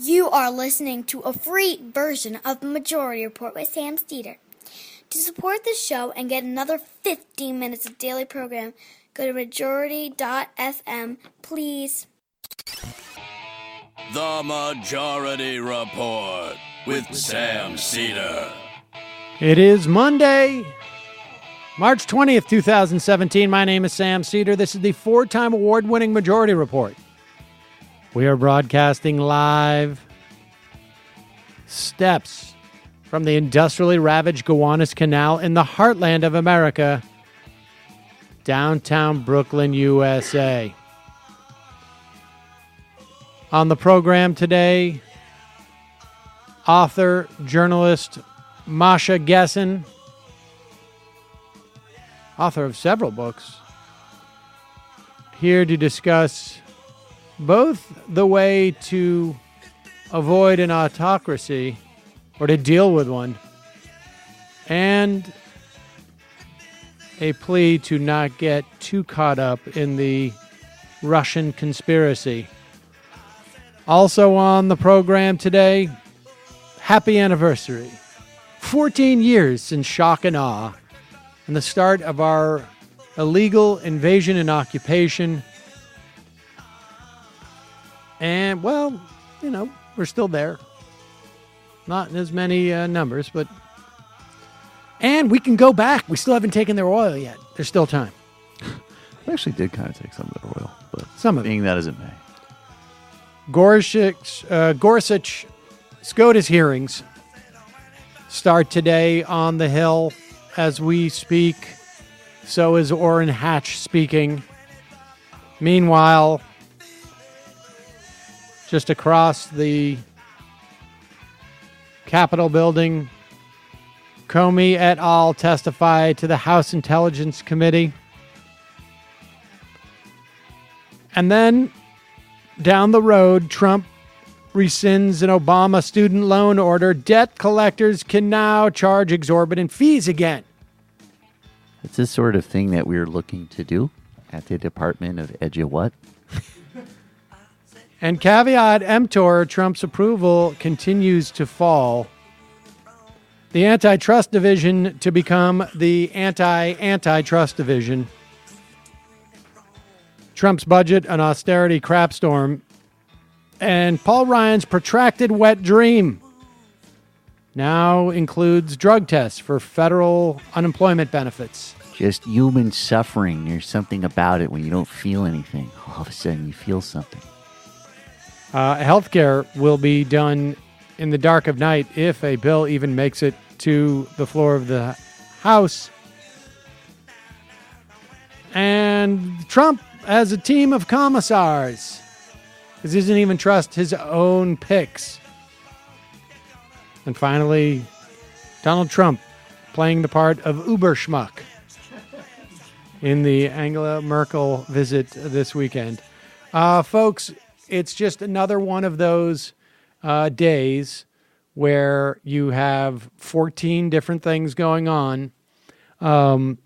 You are listening to a free version of the Majority Report with Sam Steeder. To support the show and get another 15 minutes of daily program, go to majority.fm, please. The Majority Report with Sam Steeder. It is Monday, March 20th, 2017. My name is Sam Steeder. This is the four-time award-winning Majority Report. We are broadcasting live steps from the industrially ravaged Gowanus Canal in the heartland of America, downtown Brooklyn, USA. On the program today, author, journalist Masha Gessen, author of several books, here to discuss both the way to avoid an autocracy or to deal with one and a plea to not get too caught up in the Russian conspiracy. Also on the program today, happy anniversary. 14 years since shock and awe and the start of our illegal invasion and occupation. And, well, you know, we're still there. Not in as many numbers, but... And we can go back. We still haven't taken their oil yet. There's still time. We actually did kind of take some of their oil, but some of being that as it may. Gorsuch SCOTUS hearings start today on the Hill as we speak. So is Orrin Hatch speaking. Meanwhile, just across the Capitol building, Comey et al. Testify to the House Intelligence Committee. And then, down the road, Trump rescinds an Obama student loan order. Debt collectors can now charge exorbitant fees again. It's this sort of thing that we're looking to do at the Department of What? And caveat emptor, Trump's approval continues to fall. The antitrust division to become the anti-antitrust division. Trump's budget, an austerity crapstorm. And Paul Ryan's protracted wet dream now includes drug tests for federal unemployment benefits. Just human suffering. There's something about it when you don't feel anything. All of a sudden you feel something. Healthcare will be done in the dark of night if a bill even makes it to the floor of the House. And Trump has a team of commissars because he doesn't even trust his own picks. And finally, Donald Trump playing the part of Uber Schmuck in the Angela Merkel visit this weekend. Folks, it's just another one of those days where you have 14 different things going on. The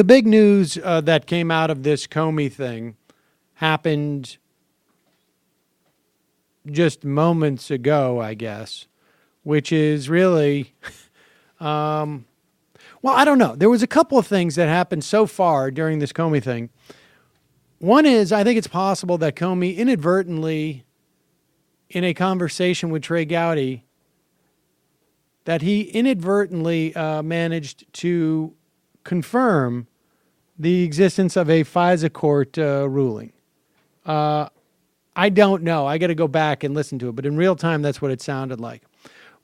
big news that came out of this Comey thing happened just moments ago, I guess, which is really, well, I don't know. There was a couple of things that happened so far during this Comey thing. One is, I think it's possible that Comey inadvertently, in a conversation with Trey Gowdy, that he inadvertently managed to confirm the existence of a FISA court ruling. I don't know. I got to go back and listen to it, but in real time, that's what it sounded like.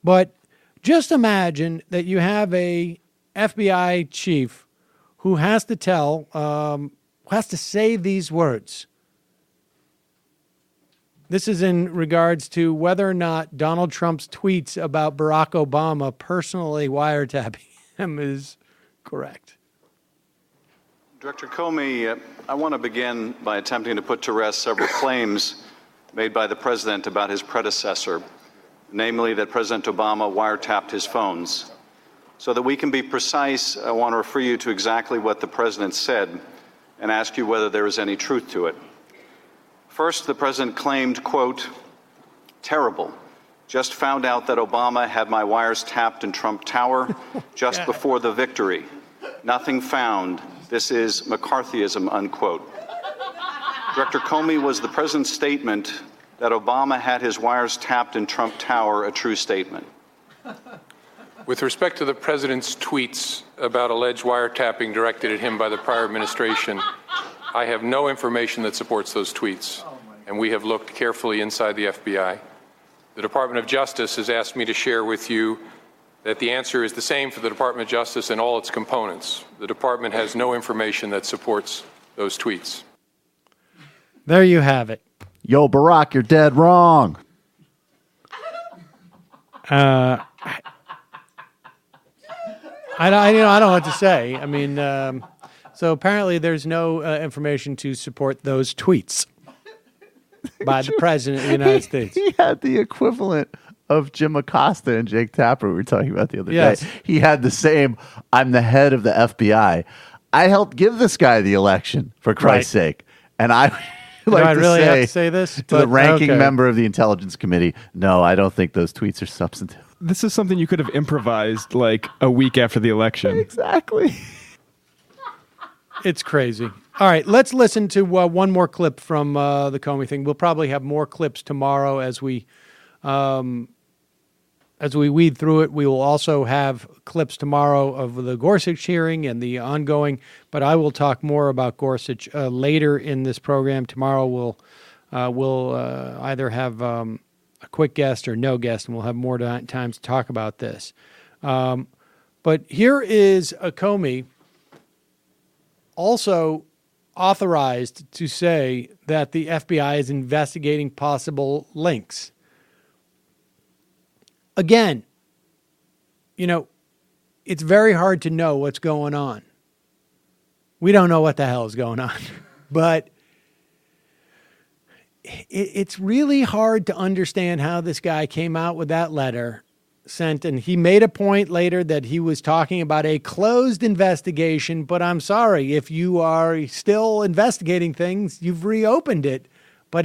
But just imagine that you have a FBI chief who has to has to say these words. This is in regards to whether or not Donald Trump's tweets about Barack Obama personally wiretapping him is correct. Director Comey, I want to begin by attempting to put to rest several claims made by the president about his predecessor, namely that President Obama wiretapped his phones. So that we can be precise, I want to refer you to exactly what the president said and ask you whether there is any truth to it. First, the president claimed, quote, Terrible. Just found out that Obama had my wires tapped in Trump Tower just before the victory. Nothing found. This is McCarthyism, unquote. Director Comey, was the president's statement that Obama had his wires tapped in Trump Tower a true statement? With respect to the president's tweets about alleged wiretapping directed at him by the prior administration, I have no information that supports those tweets, and we have looked carefully inside the FBI. The Department of Justice has asked me to share with you that the answer is the same for the Department of Justice and all its components. The department has no information that supports those tweets. There you have it. Yo, Barack, you're dead wrong. I don't know what to say. I mean, so apparently there's no information to support those tweets by the president of the United States. He had the equivalent of Jim Acosta and Jake Tapper we were talking about the other day. He had the same, I'm the head of the FBI. I helped give this guy the election, for Christ's sake. And I have to say this? To the ranking member of the Intelligence Committee, no, I don't think those tweets are substantive. This is something you could have improvised like a week after the election. Exactly. It's crazy. All right, let's listen to one more clip from the Comey thing. We'll probably have more clips tomorrow as we weed through it. We will also have clips tomorrow of the Gorsuch hearing and the ongoing, but I will talk more about Gorsuch later in this program. Tomorrow we'll either have a quick guest or no guest, and we'll have more time to talk about this. But here is a Comey also authorized to say that the FBI is investigating possible links. Again, it's very hard to know what's going on. We don't know what the hell is going on, but it's really hard to understand how this guy came out with that letter sent, and he made a point later that he was talking about a closed investigation, but I'm sorry, if you are still investigating things, you've reopened it. But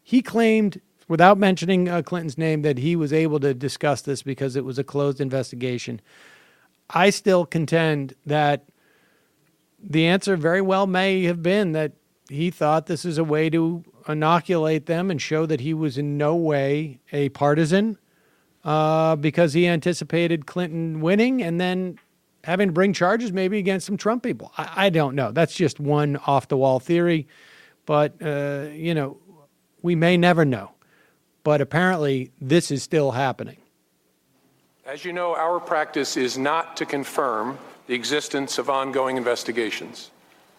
he claimed, without mentioning Clinton's name, that he was able to discuss this because it was a closed investigation. I still contend that the answer very well may have been that he thought this is a way to inoculate them and show that he was in no way a partisan, because he anticipated Clinton winning and then having to bring charges maybe against some Trump people. I don't know. That's just one off-the-wall theory, but, we may never know. But apparently this is still happening. As you know, our practice is not to confirm the existence of ongoing investigations,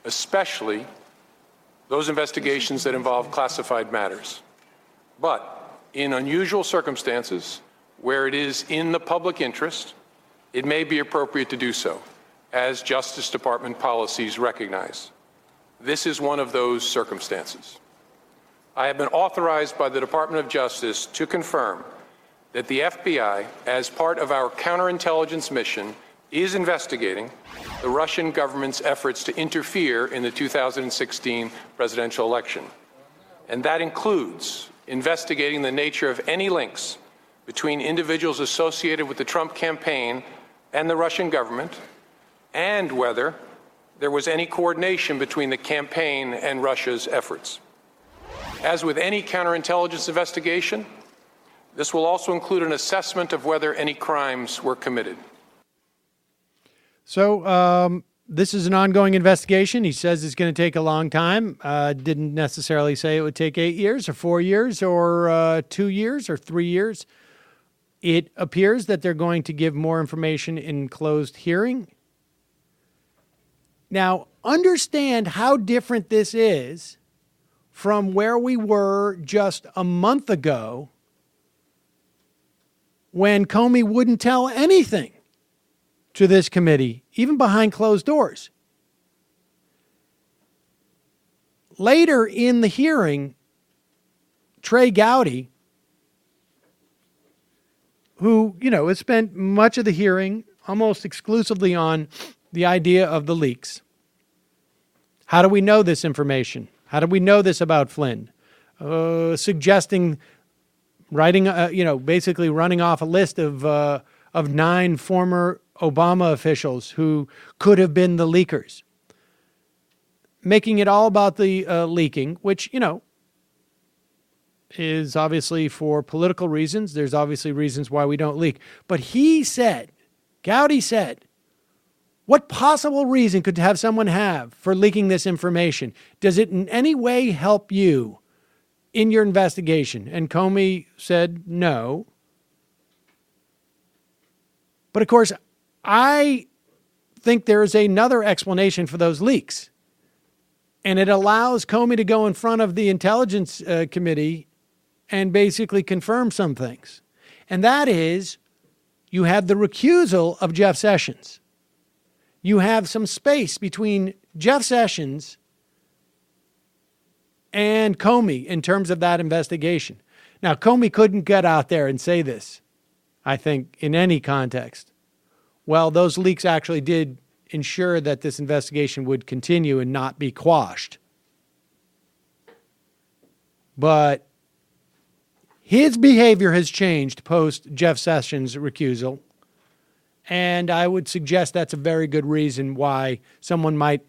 especially those investigations that involve classified matters. But in unusual circumstances, where it is in the public interest, it may be appropriate to do so, as Justice Department policies recognize. This is one of those circumstances. I have been authorized by the Department of Justice to confirm that the FBI, as part of our counterintelligence mission, is investigating the Russian government's efforts to interfere in the 2016 presidential election. And that includes investigating the nature of any links between individuals associated with the Trump campaign and the Russian government, and whether there was any coordination between the campaign and Russia's efforts. As with any counterintelligence investigation, this will also include an assessment of whether any crimes were committed. So this is an ongoing investigation. He says it's going to take a long time. Didn't necessarily say it would take 8 years or 4 years or 2 years or 3 years. It appears that they're going to give more information in closed hearing. Now, understand how different this is from where we were just a month ago when Comey wouldn't tell anything to this committee, even behind closed doors. Later in the hearing, Trey Gowdy, who, has spent much of the hearing almost exclusively on the idea of the leaks. How do we know this information? How do we know this about Flynn? Suggesting writing, basically running off a list of 9 former Obama officials who could have been the leakers, making it all about the leaking, which, is obviously for political reasons. There's obviously reasons why we don't leak. But Gowdy said, what possible reason could have someone have for leaking this information? Does it in any way help you in your investigation? And Comey said no. But of course, I think there is another explanation for those leaks. And it allows Comey to go in front of the Intelligence Committee and basically confirm some things. And that is, you have the recusal of Jeff Sessions. You have some space between Jeff Sessions and Comey in terms of that investigation. Now, Comey couldn't get out there and say this, I think, in any context. Well, those leaks actually did ensure that this investigation would continue and not be quashed. But his behavior has changed post Jeff Sessions' recusal. And I would suggest that's a very good reason why someone might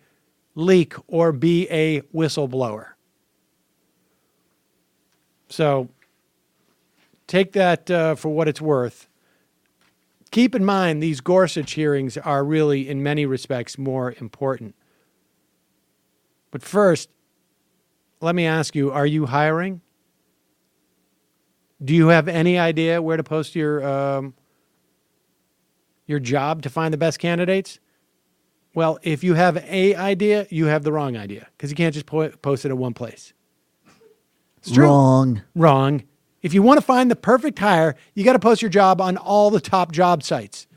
leak or be a whistleblower. So take that for what it's worth. Keep in mind, these Gorsuch hearings are really, in many respects, more important. But first, let me ask you, are you hiring? Do you have any idea where to post your job to find the best candidates? Well, if you have an idea, you have the wrong idea, because you can't just post it at one place. It's true. Wrong. If you want to find the perfect hire, you got to post your job on all the top job sites.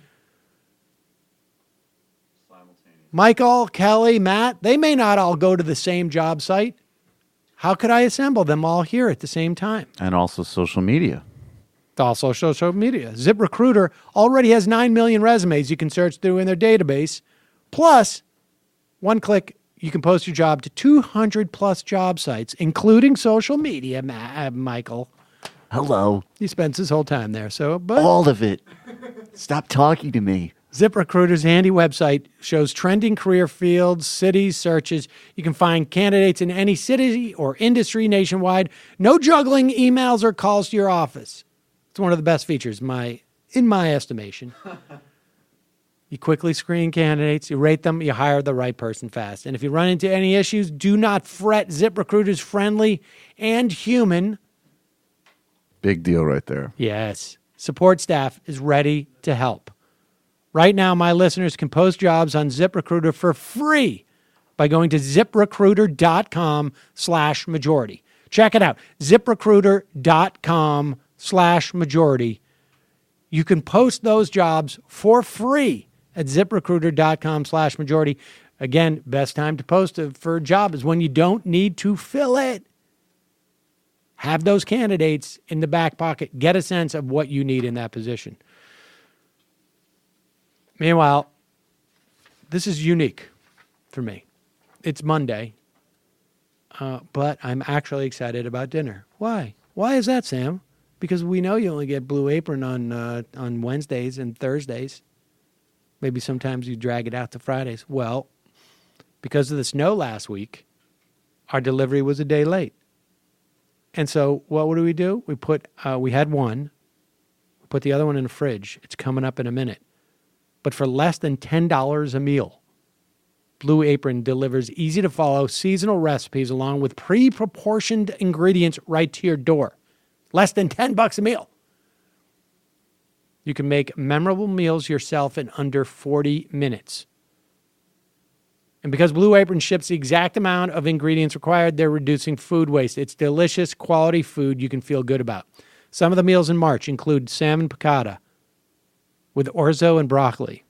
Michael, Kelly, Matt, they may not all go to the same job site. How could I assemble them all here at the same time? And also social media. Also social media. ZipRecruiter already has 9 million resumes you can search through in their database. Plus, one click, you can post your job to 200 plus job sites, including social media, Michael. Hello. He spends his whole time there. But all of it. Stop talking to me. ZipRecruiter's handy website shows trending career fields, cities, searches. You can find candidates in any city or industry nationwide. No juggling emails or calls to your office. It's one of the best features, in my estimation. You quickly screen candidates, you rate them, you hire the right person fast. And if you run into any issues, do not fret. ZipRecruiter's friendly and human. Big deal right there. Yes. Support staff is ready to help. Right now, my listeners can post jobs on ZipRecruiter for free by going to ZipRecruiter.com/majority. Check it out. ZipRecruiter.com/majority. You can post those jobs for free at ZipRecruiter.com/majority. Again, best time to post for a job is when you don't need to fill it. Have those candidates in the back pocket. Get a sense of what you need in that position. Meanwhile, this is unique for me. It's Monday, but I'm actually excited about dinner. Why? Why is that, Sam? Because we know you only get Blue Apron on Wednesdays and Thursdays. Maybe sometimes you drag it out to Fridays. Well, because of the snow last week, our delivery was a day late. And so what do? We had one. We put the other one in the fridge. It's coming up in a minute. But for less than $10 a meal, Blue Apron delivers easy-to-follow seasonal recipes along with pre-proportioned ingredients right to your door. Less than $10 a meal. You can make memorable meals yourself in under 40 minutes. And because Blue Apron ships the exact amount of ingredients required, they're reducing food waste. It's delicious, quality food you can feel good about. Some of the meals in March include salmon piccata with orzo and broccoli.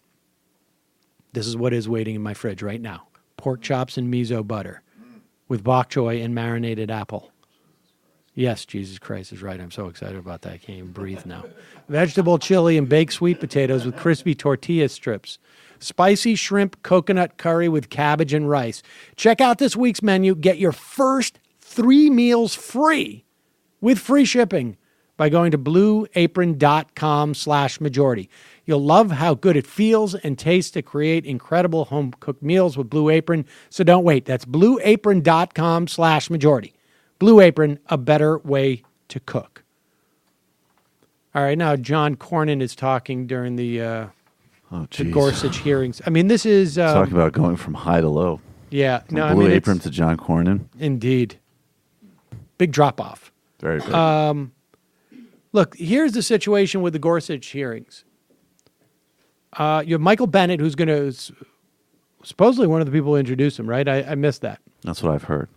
This is what is waiting in my fridge right now. Pork chops and miso butter with bok choy and marinated apple. Yes, Jesus Christ is right. I'm so excited about that. I can't even breathe now. Vegetable chili and baked sweet potatoes with crispy tortilla strips. Spicy shrimp coconut curry with cabbage and rice. Check out this week's menu. Get your first 3 meals free with free shipping by going to blueapron.com/majority. You'll love how good it feels and tastes to create incredible home-cooked meals with Blue Apron. So don't wait. That's blueapron.com/majority. Blue Apron, a better way to cook. All right, now John Cornyn is talking during the Gorsuch hearings. I mean, this is... Talk about going from high to low. Yeah. From Blue Apron to John Cornyn. Indeed. Big drop-off. Very big. Look, here's the situation with the Gorsuch hearings. You have Michael Bennett, who's going to... Supposedly one of the people who introduced him, right? I missed that. That's what I've heard.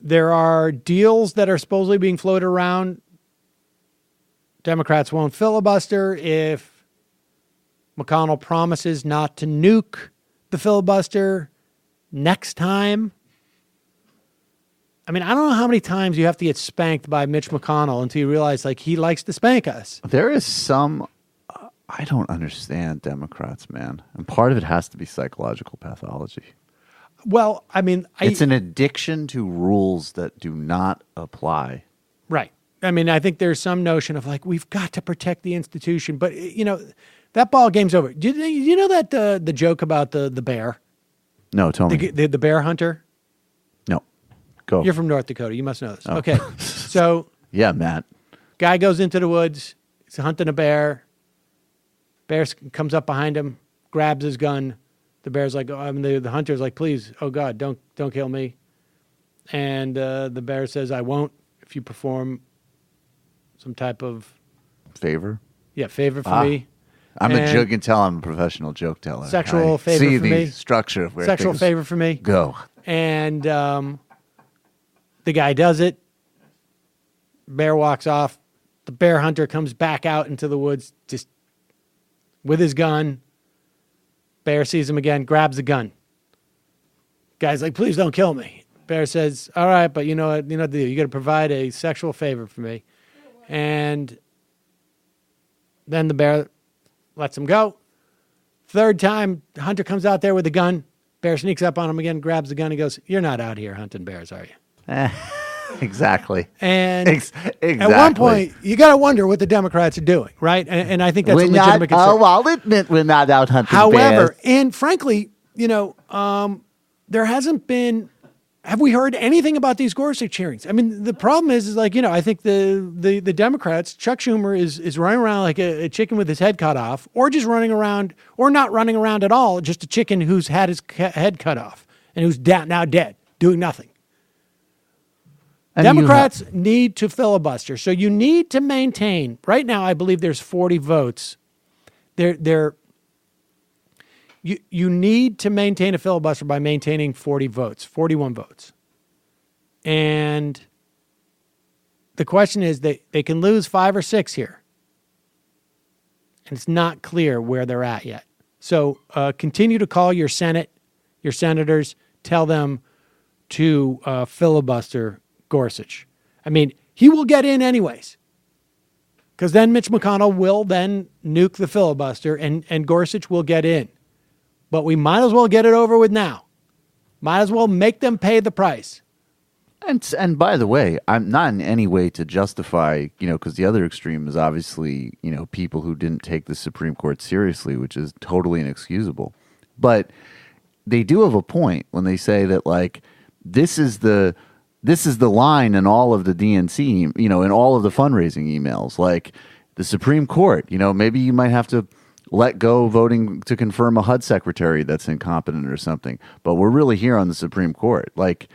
There are deals that are supposedly being floated around. Democrats won't filibuster if McConnell promises not to nuke the filibuster next time. I mean, I don't know how many times you have to get spanked by Mitch McConnell until you realize, like, he likes to spank us. There is some... I don't understand Democrats, man. And part of it has to be psychological pathology. Well, I mean... It's an addiction to rules that do not apply. Right. I mean, I think there's some notion of, like, we've got to protect the institution. But, you know, that ball game's over. Do you know that the joke about the bear? No, tell me. The bear hunter? No. Go. You're from North Dakota. You must know this. Oh. Okay. So... Yeah, Matt. Guy goes into the woods. He's hunting a bear. Bear comes up behind him, grabs his gun. The bear's like, the hunter's like, please, oh God, don't kill me. And the bear says, I won't if you perform some type of favor. Yeah, favor for me. I'm a joke and tell. I'm a professional joke teller. Sexual favor see for the me. Structure of where sexual things favor for me. Go. And the guy does it. Bear walks off. The bear hunter comes back out into the woods, just with his gun. Bear sees him again, grabs the gun. Guy's like, please don't kill me. Bear says, all right, but you know what the deal. You got to provide a sexual favor for me. And then the bear lets him go. Third time, the hunter comes out there with a gun. Bear sneaks up on him again, grabs the gun. He goes, you're not out here hunting bears, are you? Exactly. And exactly. At one point, you got to wonder what the Democrats are doing, right? And I think that's a legitimate concern. Oh, I'll admit we're not out hunting However, bears. and frankly, there hasn't been... Have we heard anything about these Gorsuch hearings? I mean, the problem is like, I think the Democrats, Chuck Schumer is running around like a chicken with his head cut off, or just running around, or not running around at all, just a chicken who's had his head cut off and who's now dead, doing nothing. And Democrats need to filibuster. So you need to maintain, right now I believe there's 40 votes. You need to maintain a filibuster by maintaining 41 votes. And the question is they can lose 5 or 6 here. And it's not clear where they're at yet. So continue to call your Senate, your senators, tell them to filibuster Gorsuch. I mean, he will get in anyways. Because then Mitch McConnell will then nuke the filibuster and Gorsuch will get in. But we might as well get it over with now. Might as well make them pay the price. And by the way, I'm not in any way to justify, because the other extreme is obviously, people who didn't take the Supreme Court seriously, which is totally inexcusable. But they do have a point when they say that, like, this is the line in all of the DNC, in all of the fundraising emails, like the Supreme Court, maybe you might have to let go voting to confirm a HUD secretary that's incompetent or something. But we're really here on the Supreme Court. Like,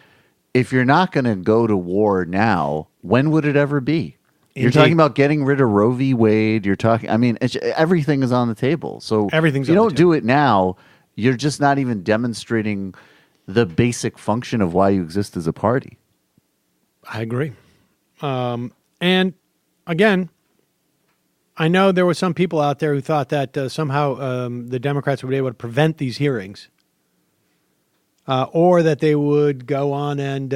if you're not going to go to war now, when would it ever be? Indeed. You're talking about getting rid of Roe v. Wade. Everything is on the table. So if you don't do it now, you're just not even demonstrating the basic function of why you exist as a party. I agree. And again, I know there were some people out there who thought that somehow the Democrats would be able to prevent these hearings or that they would go on and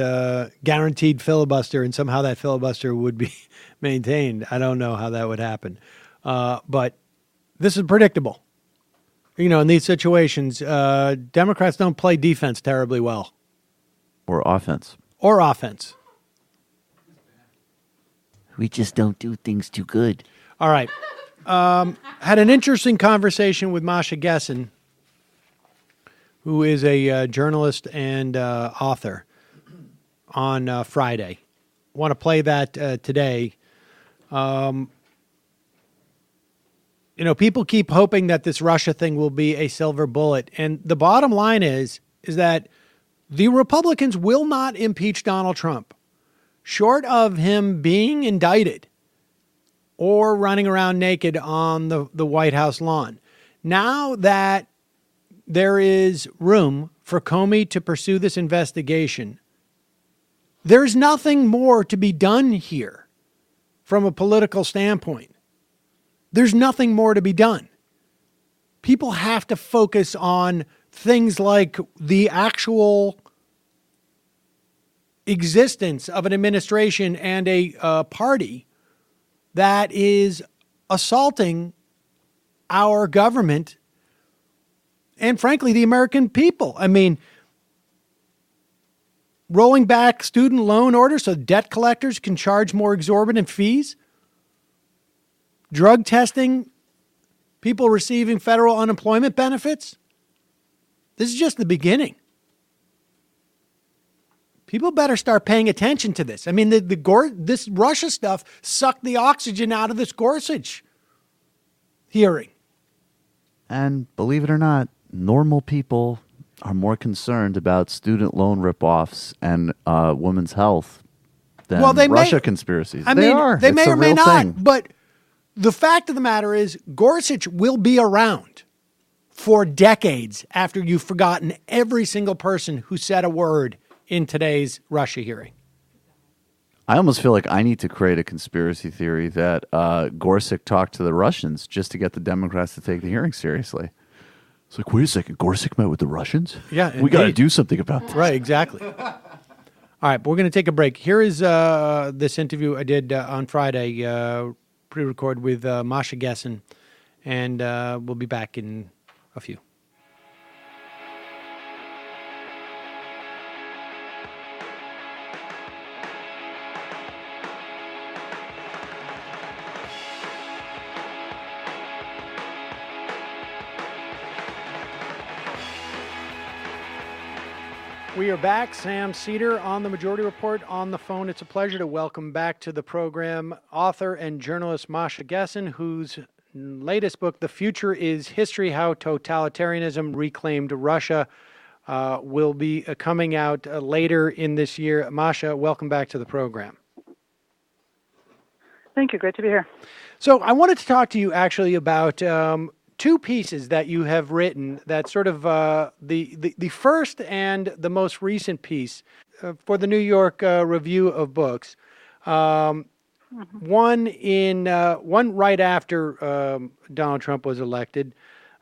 guaranteed filibuster and somehow that filibuster would be maintained. I don't know how that would happen. But this is predictable. In these situations, Democrats don't play defense terribly well. Or offense. We just don't do things too good. All right. Had an interesting conversation with Masha Gessen, who is a journalist and author, on Friday. Want to play that today. People keep hoping that this Russia thing will be a silver bullet. And the bottom line is that the Republicans will not impeach Donald Trump, short of him being indicted or running around naked on the White House lawn. Now that there is room for Comey to pursue this investigation, there's nothing more to be done here from a political standpoint. There's nothing more to be done. People have to focus on things like the actual existence of an administration and a party that is assaulting our government and, frankly, the American people. I mean, rolling back student loan orders so debt collectors can charge more exorbitant fees, drug testing, people receiving federal unemployment benefits. This is just the beginning. People better start paying attention to this. I mean, this Russia stuff sucked the oxygen out of this Gorsuch hearing. And believe it or not, normal people are more concerned about student loan ripoffs and women's health than Russia conspiracies. They are. They may or may not. But the fact of the matter is, Gorsuch will be around for decades after you've forgotten every single person who said a word in today's Russia hearing. I almost feel like I need to create a conspiracy theory that Gorsuch talked to the Russians just to get the Democrats to take the hearing seriously. It's like, wait a second, Gorsuch met with the Russians? Yeah, we got to do something about this. Right, exactly. All right, but we're going to take a break. Here is this interview I did on Friday, pre-record with Masha Gessen, and we'll be back in a few. We are back. Sam Seder on the Majority Report on the phone. It's a pleasure to welcome back to the program author and journalist Masha Gessen, whose latest book, The Future is History, How Totalitarianism Reclaimed Russia, will be coming out later in this year. Masha, welcome back to the program. Thank you. Great to be here. So I wanted to talk to you actually about two pieces that you have written that sort of the first and the most recent piece for the New York Review of Books. One right after Donald Trump was elected,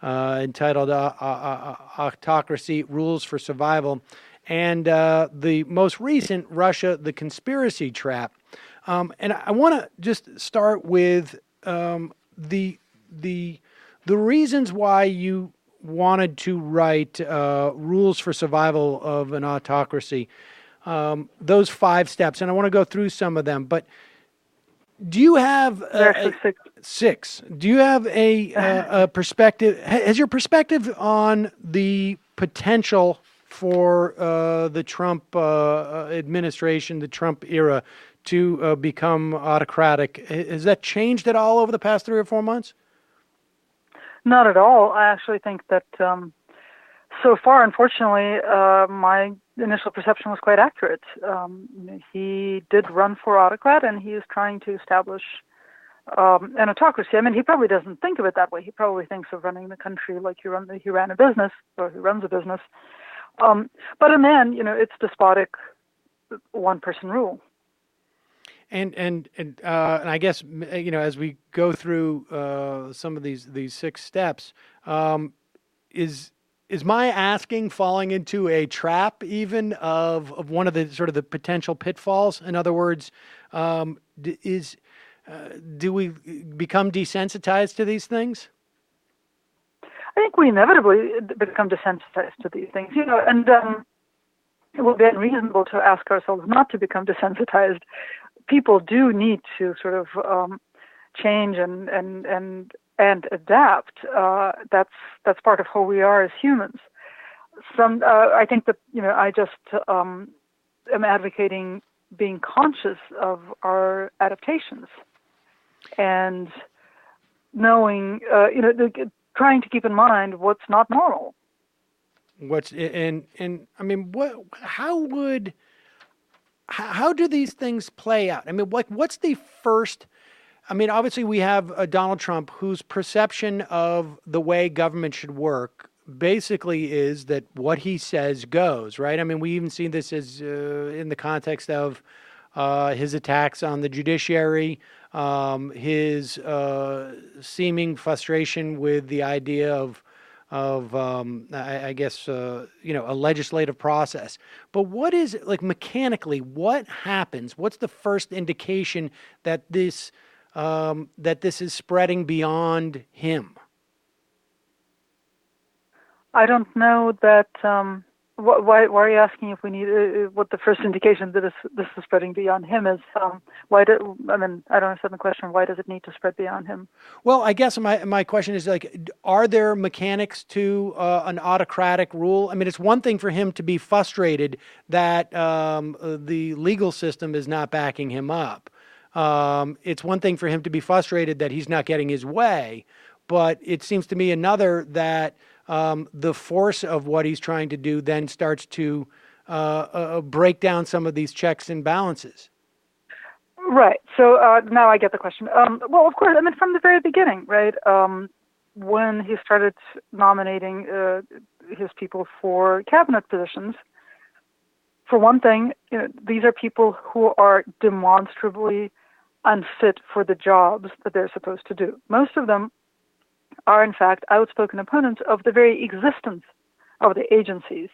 entitled Autocracy, Rules for Survival, and the most recent, Russia, the Conspiracy Trap. And I want to just start with the reasons why you wanted to write Rules for Survival of an Autocracy, those 5 steps. And I want to go through some of them. But do you have six? Do you have a perspective? Has your perspective on the potential for the Trump administration, the Trump era, to become autocratic, has that changed at all over the past 3 or 4 months? Not at all. I actually think that so far, unfortunately, my initial perception was quite accurate. He did run for autocrat, and he is trying to establish an autocracy. I mean, he probably doesn't think of it that way. He probably thinks of running the country like he ran a business, or he runs a business. But in the end, it's despotic, one-person rule. And I guess as we go through some of these 6 steps, is my asking falling into a trap even of one of the sort of the potential pitfalls? In other words, do we become desensitized to these things? I think we inevitably become desensitized to these things, and it would be unreasonable to ask ourselves not to become desensitized people do need to sort of change and adapt. That's part of who we are as humans. I think that I just am advocating being conscious of our adaptations and knowing, trying to keep in mind what's not normal. How do these things play out? I mean, what's the first? I mean, obviously we have Donald Trump, whose perception of the way government should work basically is that what he says goes, right? I mean, we even see this as in the context of his attacks on the judiciary, his seeming frustration with the idea of I guess, a legislative process. But what is, like, mechanically, what happens? What's the first indication that this is spreading beyond him? I don't know that. Why are you asking if we need what the first indication that this is spreading beyond him is? I don't understand the question. Why does it need to spread beyond him? Well, I guess my question is, like, are there mechanics to an autocratic rule? I mean, it's one thing for him to be frustrated that the legal system is not backing him up. It's one thing for him to be frustrated that he's not getting his way, but it seems to me another that the force of what he's trying to do then starts to break down some of these checks and balances. Right. So now I get the question. Well, of course, I mean, from the very beginning, right, when he started nominating his people for cabinet positions, for one thing, these are people who are demonstrably unfit for the jobs that they're supposed to do. Most of them are, in fact, outspoken opponents of the very existence of the agencies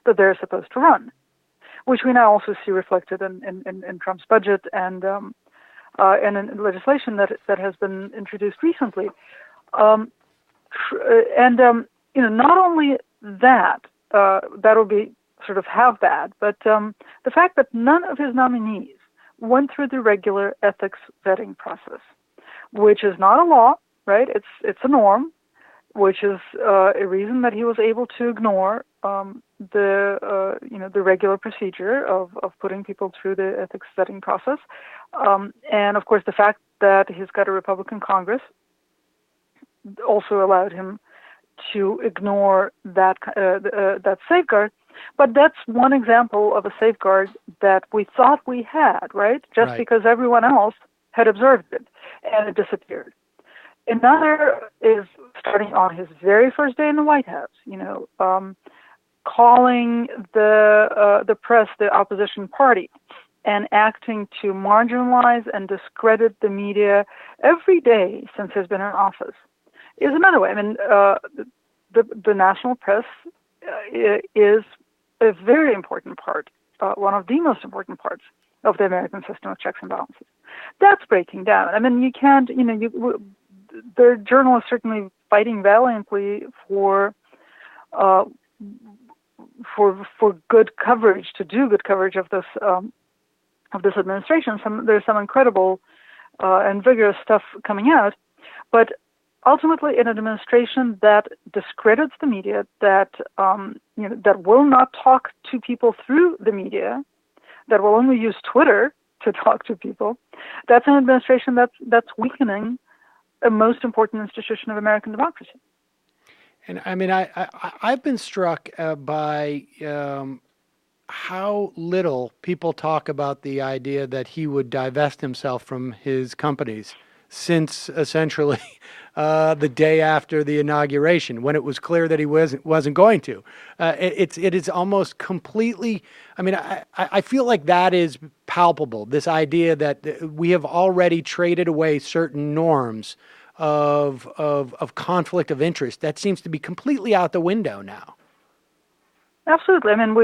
that they're supposed to run, which we now also see reflected in Trump's budget and in legislation that has been introduced recently. Not only that, that'll be sort of half bad, but the fact that none of his nominees went through the regular ethics vetting process, which is not a law, right? It's a norm, which is a reason that he was able to ignore the regular procedure of putting people through the ethics vetting process, and of course the fact that he's got a Republican Congress also allowed him to ignore that safeguard. But that's one example of a safeguard that we thought we had, right? Just because everyone else had observed it and it disappeared. Another is starting on his very first day in the White House, calling the press the opposition party and acting to marginalize and discredit the media every day since he's been in office is another way. I mean, the national press is a very important part, one of the most important parts of the American system of checks and balances. That's breaking down. I mean, you can't, there are journalists certainly fighting valiantly for good coverage, to do good coverage of this administration. There's some incredible and vigorous stuff coming out, but ultimately, an administration that discredits the media, that will not talk to people through the media, that will only use Twitter to talk to people, that's an administration that's weakening a most important institution of American democracy. And I mean, I've been struck by how little people talk about the idea that he would divest himself from his companies since essentially the day after the inauguration, when it was clear that he wasn't going to. It is almost completely. I mean, I feel like that is palpable. This idea that we have already traded away certain norms of conflict of interest that seems to be completely out the window now. Absolutely. I mean,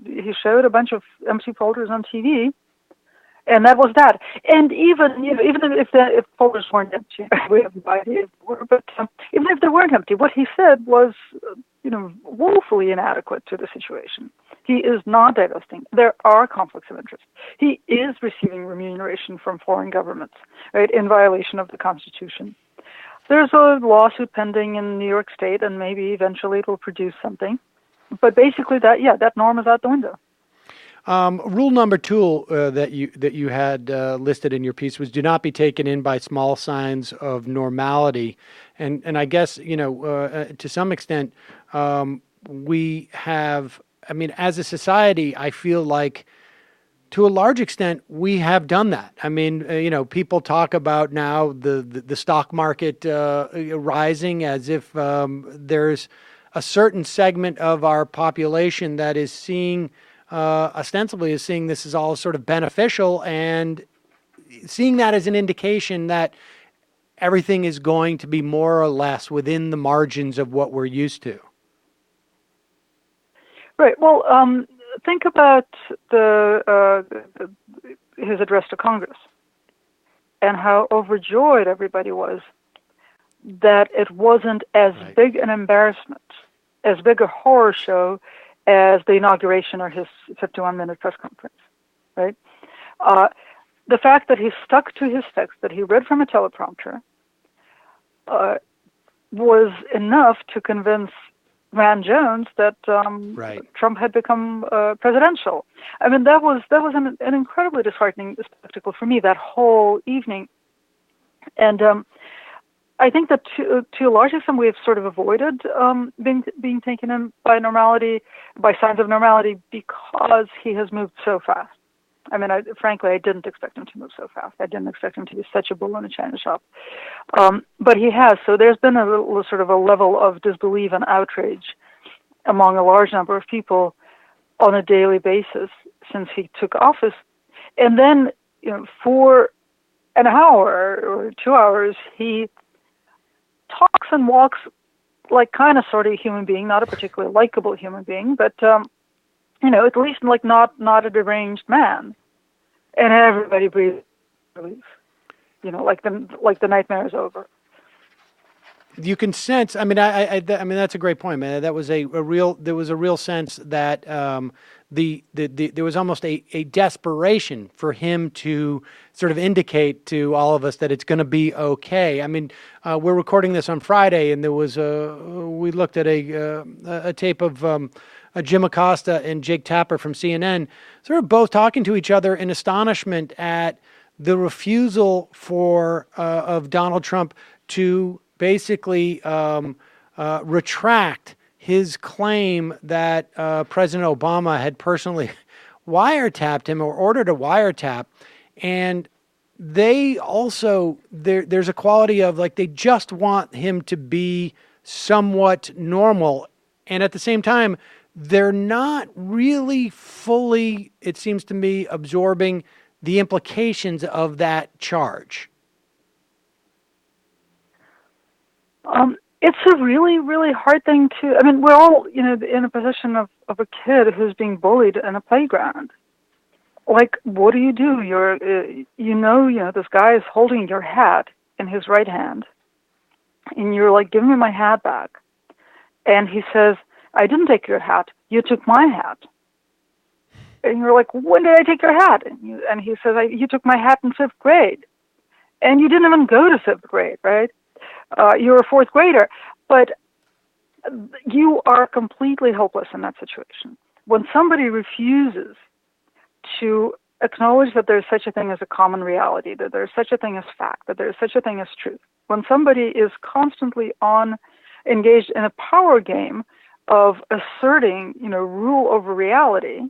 he showed a bunch of empty folders on TV. And that was that. And even if folders weren't empty, we have no idea if they were, but even if they weren't empty, what he said was, woefully inadequate to the situation. He is not divesting. There are conflicts of interest. He is receiving remuneration from foreign governments, right, in violation of the Constitution. There's a lawsuit pending in New York State, and maybe eventually it will produce something. But basically, that norm is out the window. Rule number 2 that you had listed in your piece was: do not be taken in by small signs of normality. And I guess, to some extent, we have. I mean, as a society, I feel like, to a large extent, we have done that. I mean, people talk about now the stock market rising as if there's a certain segment of our population that is ostensibly is seeing this as all sort of beneficial, and seeing that as an indication that everything is going to be more or less within the margins of what we're used to. Right. Well, think about his address to Congress and how overjoyed everybody was that it wasn't as big an embarrassment, as big a horror show as the inauguration or his 51-minute press conference, right? The fact that he stuck to his text, that he read from a teleprompter, was enough to convince Van Jones that Trump had become presidential. I mean, that was an incredibly disheartening spectacle for me that whole evening. And I think that to a large extent we have sort of avoided being taken in by signs of normality, because he has moved so fast. I mean, frankly, I didn't expect him to move so fast. I didn't expect him to be such a bull in a china shop. But he has. So there's been a level of disbelief and outrage among a large number of people on a daily basis since he took office. And then, for an hour or 2 hours, he talks and walks like kind of sort of a human being, not a particularly likable human being, but at least like not a deranged man. And everybody breathes relief. Like the nightmare is over. You can sense. I mean, I mean that's a great point, man. That was there was a real sense that there was almost a desperation for him to sort of indicate to all of us that it's going to be okay. I mean, we're recording this on Friday, and there was we looked at a tape of Jim Acosta and Jake Tapper from CNN, sort of both talking to each other in astonishment at the refusal of Donald Trump to basically retract his claim that President Obama had personally wiretapped him or ordered a wiretap. And they also, there's a quality of like, they just want him to be somewhat normal. And at the same time, they're not really fully, it seems to me, absorbing the implications of that charge. It's a really, really hard thing to, I mean, we're all, in a position of a kid who's being bullied in a playground. Like, what do? You're, this guy is holding your hat in his right hand, and you're like, give me my hat back. And he says, I didn't take your hat. You took my hat. And you're like, when did I take your hat? And he says, you took my hat in 5th grade. And you didn't even go to 5th grade, right? You're a 4th grader. But you are completely helpless in that situation. When somebody refuses to acknowledge that there's such a thing as a common reality, that there's such a thing as fact, that there's such a thing as truth, when somebody is constantly engaged in a power game of asserting, rule over reality,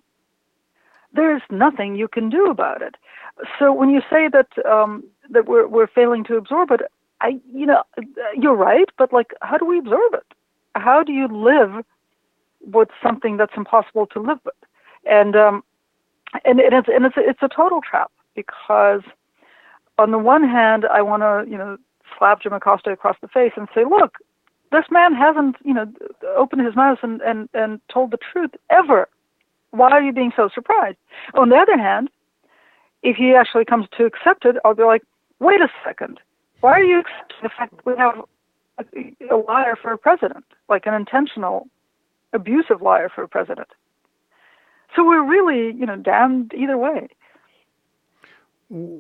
there's nothing you can do about it. So when you say that that we're failing to absorb it, you're right. But like, how do we absorb it? How do you live with something that's impossible to live with? And it's a total trap, because on the one hand, I want to slap Jim Acosta across the face and say, look, this man hasn't, opened his mouth and told the truth ever. Why are you being so surprised? On the other hand, if he actually comes to accept it, I'll be like, wait a second. Why are you accepting the fact that we have a liar for a president, like an intentional, abusive liar for a president? So we're really, damned either way.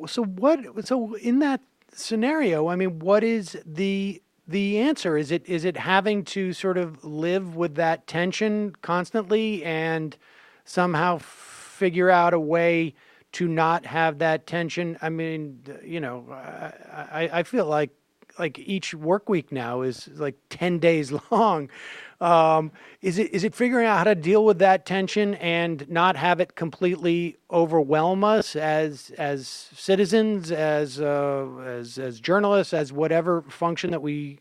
So in that scenario, I mean, what is the answer? Is it having to sort of live with that tension constantly and somehow figure out a way to not have that tension? I mean, I feel like each work week now is like 10 days long. Is it figuring out how to deal with that tension and not have it completely overwhelm us as citizens, as journalists, as whatever function that we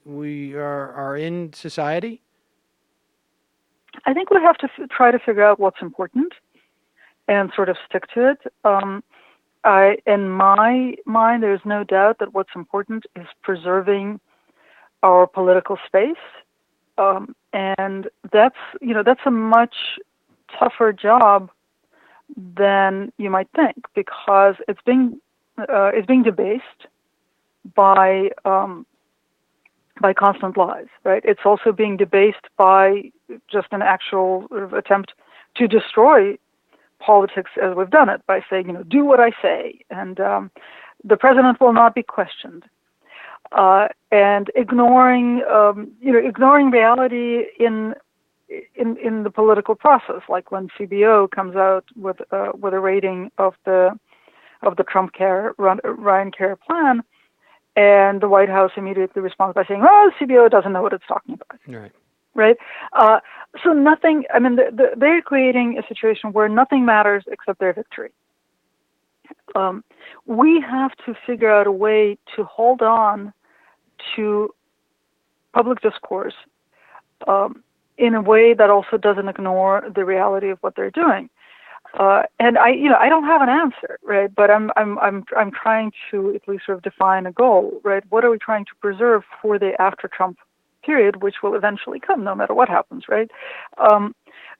are in society? I think we have to try to figure out what's important and sort of stick to it. In my mind, there's no doubt that what's important is preserving our political space. And that's a much tougher job than you might think, because it's being debased by constant lies, right? It's also being debased by just an actual sort of attempt to destroy politics as we've done it by saying, do what I say, and the president will not be questioned, and ignoring reality in the political process, like when CBO comes out with a rating of the Ryan Care plan, and the White House immediately responds by saying, "Oh, CBO doesn't know what it's talking about." Right. So nothing. I mean, they're creating a situation where nothing matters except their victory. We have to figure out a way to hold on to public discourse in a way that also doesn't ignore the reality of what they're doing. And I don't have an answer, right? But I'm trying to at least sort of define a goal, right? What are we trying to preserve for the after Trump period, which will eventually come, no matter what happens, right?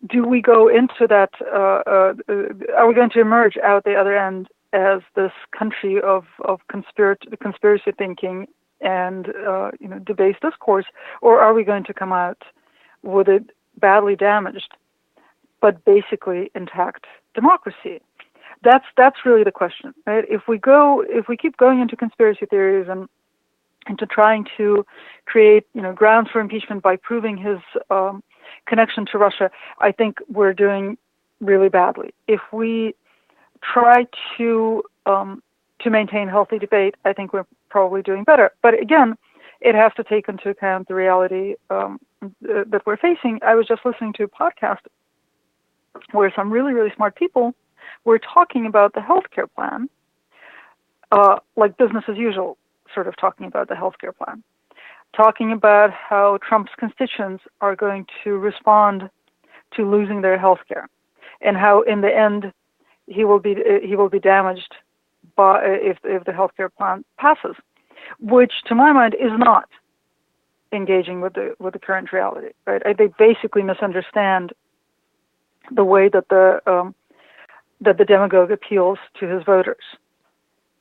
Do we go into that? Are we going to emerge out the other end as this country of conspiracy thinking and debased discourse, or are we going to come out with a badly damaged but basically intact democracy? That's really the question, right? If we keep going into conspiracy theories and into trying to create, grounds for impeachment by proving his connection to Russia, I think we're doing really badly. If we try to maintain healthy debate, I think we're probably doing better. But again, it has to take into account the reality that we're facing. I was just listening to a podcast where some really, really smart people were talking about the healthcare plan, like business as usual, sort of talking about the healthcare plan, talking about how Trump's constituents are going to respond to losing their healthcare, and how in the end he will be damaged by if the healthcare plan passes, which to my mind is not engaging with the current reality. Right? They basically misunderstand the way that the demagogue appeals to his voters,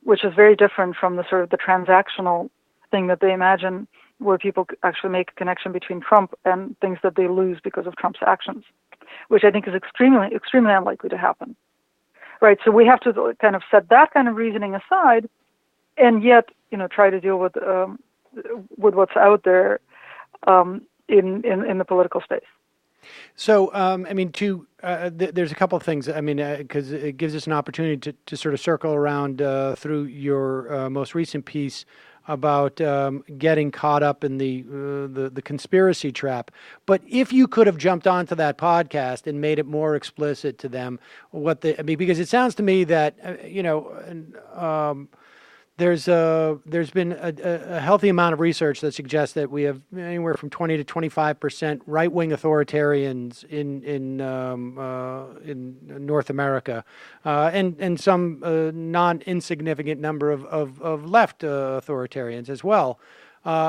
which is very different from the sort of the transactional thing that they imagine, where people actually make a connection between Trump and things that they lose because of Trump's actions, which I think is extremely, extremely unlikely to happen. Right. So we have to kind of set that kind of reasoning aside, and yet, try to deal with what's out there in the political space. So, there's a couple of things. I mean, because it gives us an opportunity to sort of circle around through your most recent piece about getting caught up in the conspiracy trap. But if you could have jumped onto that podcast and made it more explicit to them, because it sounds to me that there's been a healthy amount of research that suggests that we have anywhere from 20 to 25% right-wing authoritarians in North America, and some non-insignificant number of left authoritarians as well,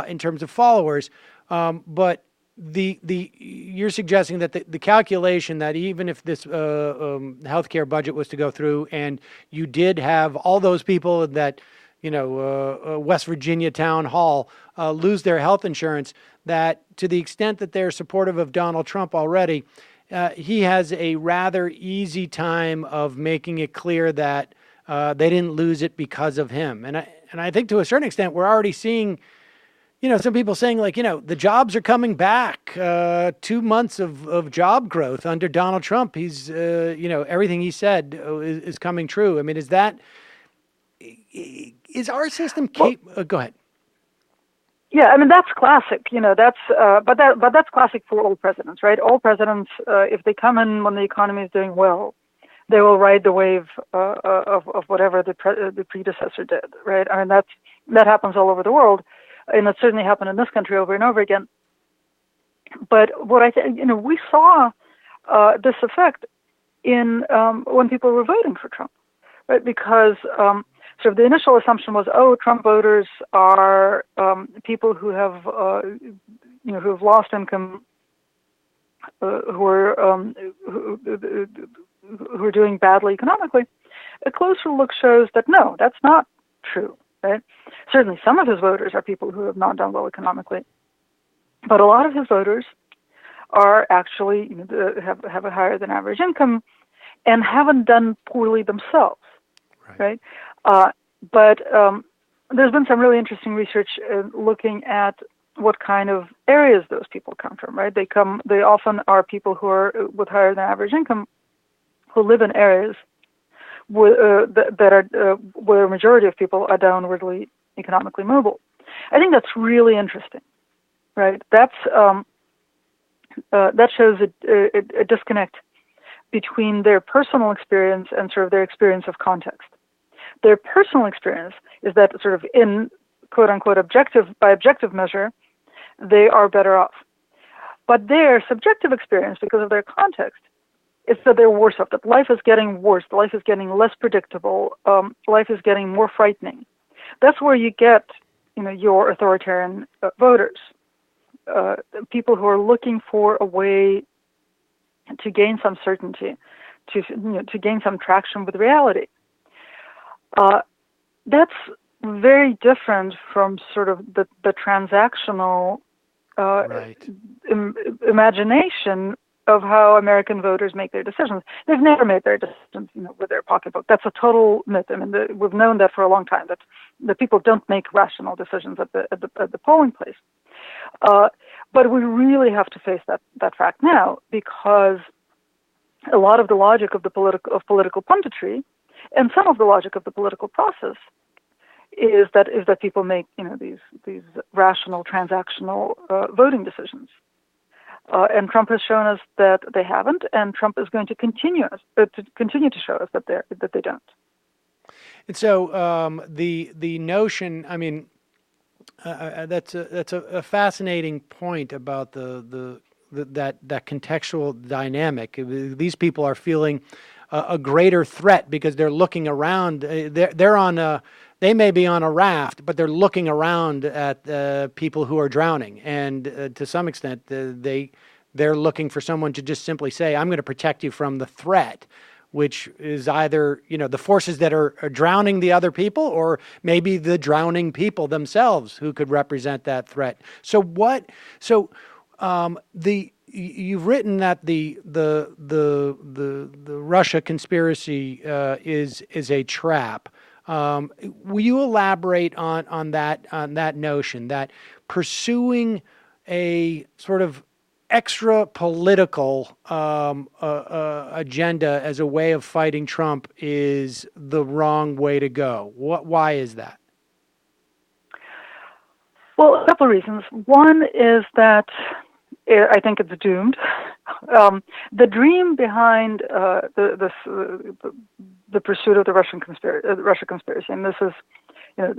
in terms of followers. But you're suggesting that the calculation that even if this healthcare budget was to go through, and you did have all those people that West Virginia town hall lose their health insurance, that to the extent that they're supportive of Donald Trump already, he has a rather easy time of making it clear that they didn't lose it because of him. And I think to a certain extent, we're already seeing, some people saying like, the jobs are coming back. 2 months of job growth under Donald Trump. He's, everything he said is coming true. I mean, is our system go ahead. Yeah, I mean that's classic. But that's classic for all presidents, right? All presidents, if they come in when the economy is doing well, they will ride the wave of whatever the predecessor did, right? I mean that happens all over the world, and it certainly happened in this country over and over again. But what I think, we saw this effect in when people were voting for Trump, right? Because so the initial assumption was, Trump voters are people who have, who have lost income, who are doing badly economically. A closer look shows that no, that's not true. Right? Certainly, some of his voters are people who have not done well economically, but a lot of his voters are actually have a higher than average income and haven't done poorly themselves. Right? But there's been some really interesting research looking at what kind of areas those people come from, right? They often are people who are with higher than average income who live in areas where a majority of people are downwardly economically mobile. I think that's really interesting, right? That shows a disconnect between their personal experience and sort of their experience of context. Their personal experience is that sort of in quote-unquote by objective measure, they are better off. But their subjective experience, because of their context, is that they're worse off, that life is getting worse, life is getting less predictable, life is getting more frightening. That's where you get, your authoritarian voters, people who are looking for a way to gain some certainty, to gain some traction with reality. That's very different from sort of the transactional imagination of how American voters make their decisions. They've never made their decisions, with their pocketbook. That's a total myth. I mean, we've known that for a long time, that the people don't make rational decisions at the polling place. But we really have to face that fact now, because a lot of the logic of political punditry and some of the logic of the political process is that people make these rational transactional voting decisions, and Trump has shown us that they haven't, and Trump is going to continue to show us that they don't. And so the notion, I mean, that's a fascinating point about that contextual dynamic. These people are feeling a greater threat because they're looking around. They may be on a raft, but they're looking around at people who are drowning, and to some extent, they're looking for someone to just simply say, "I'm going to protect you from the threat," which is either the forces that are drowning the other people, or maybe the drowning people themselves who could represent that threat. You've written that the Russia conspiracy is a trap. Will you elaborate on that notion that pursuing a sort of extra political agenda as a way of fighting Trump is the wrong way to go? Why is that? Well, a couple of reasons. One is that I think it's doomed. The dream behind the pursuit of the Russia conspiracy, and this is,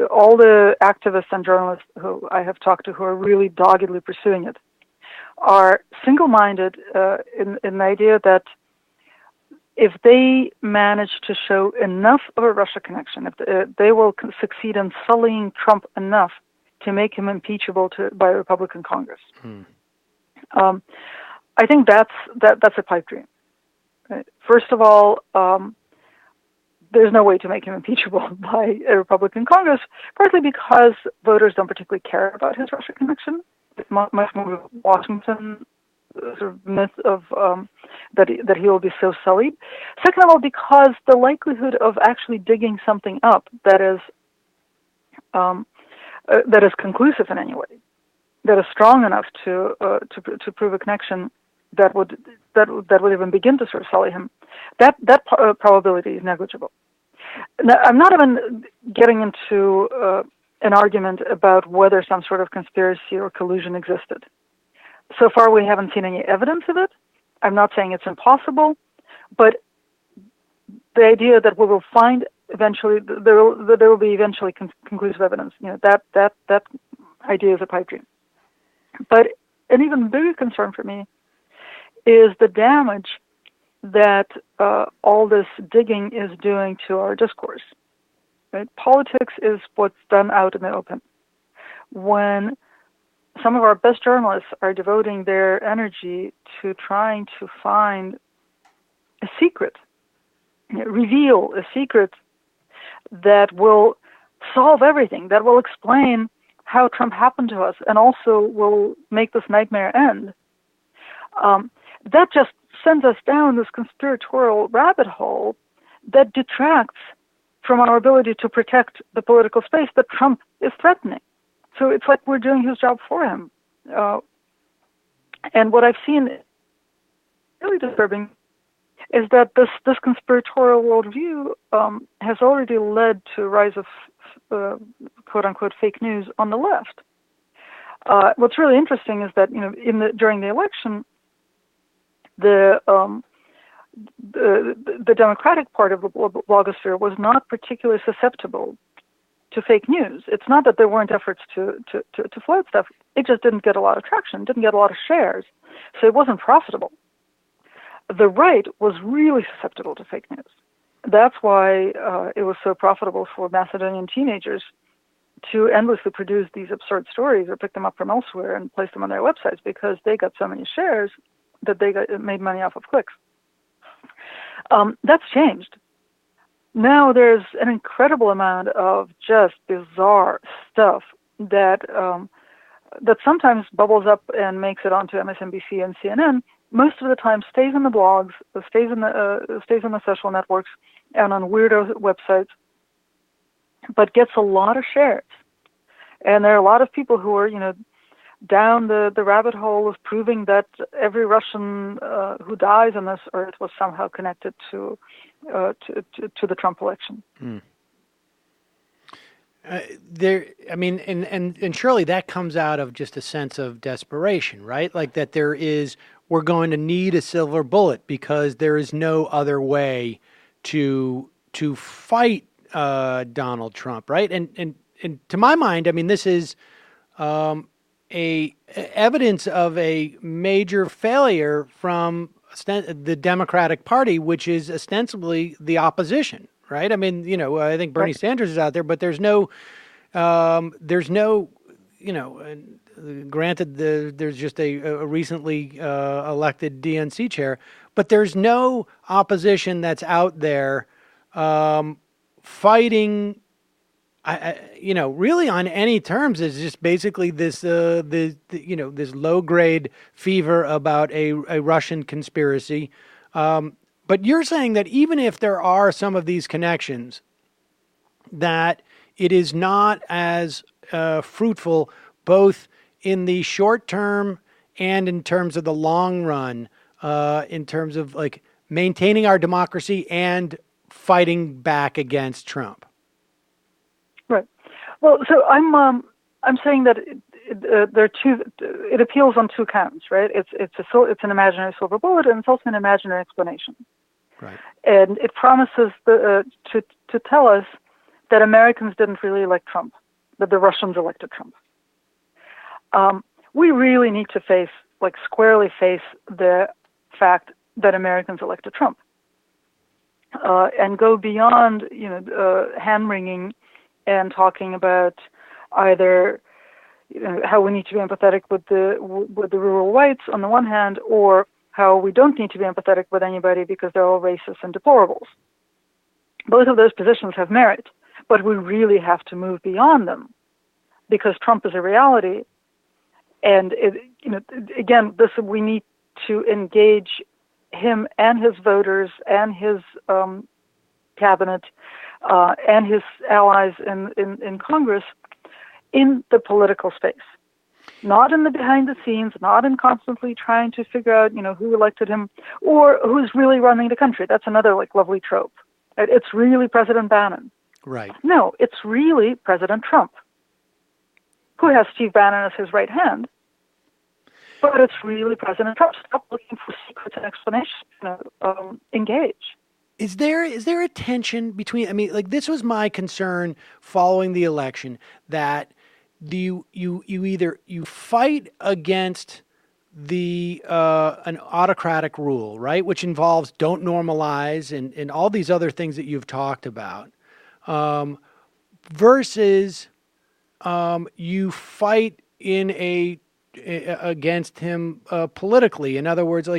all the activists and journalists who I have talked to who are really doggedly pursuing it, are single-minded in the idea that if they manage to show enough of a Russia connection, if they will succeed in sullying Trump enough to make him impeachable by a Republican Congress. I think that's a pipe dream. Right? First of all, there's no way to make him impeachable by a Republican Congress, partly because voters don't particularly care about his Russia connection. It's much more Washington sort of myth of that he will be so sullied. Second of all, because the likelihood of actually digging something up that is conclusive in any way, that is strong enough to prove a connection that would even begin to sort of sully him, that probability is negligible. Now, I'm not even getting into an argument about whether some sort of conspiracy or collusion existed. So far, we haven't seen any evidence of it. I'm not saying it's impossible, but the idea that we will find eventually, there will be eventually conclusive evidence, that idea is a pipe dream. But an even bigger concern for me is the damage that all this digging is doing to our discourse. Right? Politics is what's done out in the open. When some of our best journalists are devoting their energy to trying to find a secret, reveal a secret that will solve everything, that will explain how Trump happened to us, and also will make this nightmare end, that just sends us down this conspiratorial rabbit hole that detracts from our ability to protect the political space that Trump is threatening. So it's like we're doing his job for him. And what I've seen really disturbing is that this conspiratorial worldview has already led to a rise of quote-unquote fake news on the left. What's really interesting is that during the election, the Democratic part of the blogosphere was not particularly susceptible to fake news. It's not that there weren't efforts to float stuff. It just didn't get a lot of traction, didn't get a lot of shares, so it wasn't profitable. The right was really susceptible to fake news. That's why it was so profitable for Macedonian teenagers to endlessly produce these absurd stories or pick them up from elsewhere and place them on their websites, because they got so many shares that they made money off of clicks. That's changed. Now there's an incredible amount of just bizarre stuff that sometimes bubbles up and makes it onto MSNBC and CNN. Most of the time stays in the blogs, stays in the social networks and on weirdo websites, but gets a lot of shares. And there are a lot of people who are, down the rabbit hole of proving that every Russian who dies on this earth was somehow connected to the Trump election. Mm. And surely that comes out of just a sense of desperation, right? Like that we're going to need a silver bullet because there is no other way to fight Donald Trump, right? And to my mind, this is a evidence of a major failure from the Democratic Party, which is ostensibly the opposition, right? I think Bernie Sanders is out there, but there's no, granted, there's just a recently elected DNC chair, but there's no opposition that's out there fighting. Really on any terms. Is just basically this low grade fever about a Russian conspiracy. But you're saying that even if there are some of these connections, that it is not as fruitful both in the short term and in terms of the long run, in terms of like maintaining our democracy and fighting back against Trump. Right. Well, so I'm saying that there are two. It appeals on two counts, right? It's an imaginary silver bullet, and it's also an imaginary explanation. Right. And it promises to tell us that Americans didn't really elect Trump, that the Russians elected Trump. We really need to squarely face the fact that Americans elected Trump, and go beyond hand-wringing and talking about either how we need to be empathetic with the rural whites on the one hand, or how we don't need to be empathetic with anybody because they're all racist and deplorables. Both of those positions have merit, but we really have to move beyond them because Trump is a reality. And we need to engage him and his voters and his cabinet and his allies in Congress in the political space. Not in the behind the scenes, not in constantly trying to figure out, who elected him or who's really running the country. That's another lovely trope. It's really President Bannon. Right. No, it's really President Trump, who has Steve Bannon as his right hand. But it's really President Trump. Stop looking for secrets and explanations. Engage. Is there a tension between? I mean, this was my concern following the election, that you either fight against an autocratic rule, right, which involves don't normalize and all these other things that you've talked about, versus you fight against him politically. In other words,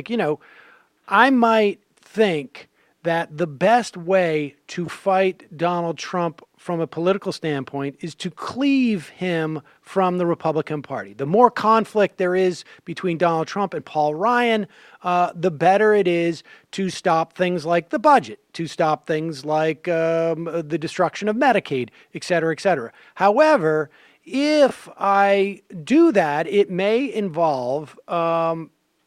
I might think that the best way to fight Donald Trump from a political standpoint is to cleave him from the Republican Party. The more conflict there is between Donald Trump and Paul Ryan, the better it is to stop things like the budget, to stop things like the destruction of Medicaid, et cetera, et cetera. However, if I do that, it may involve,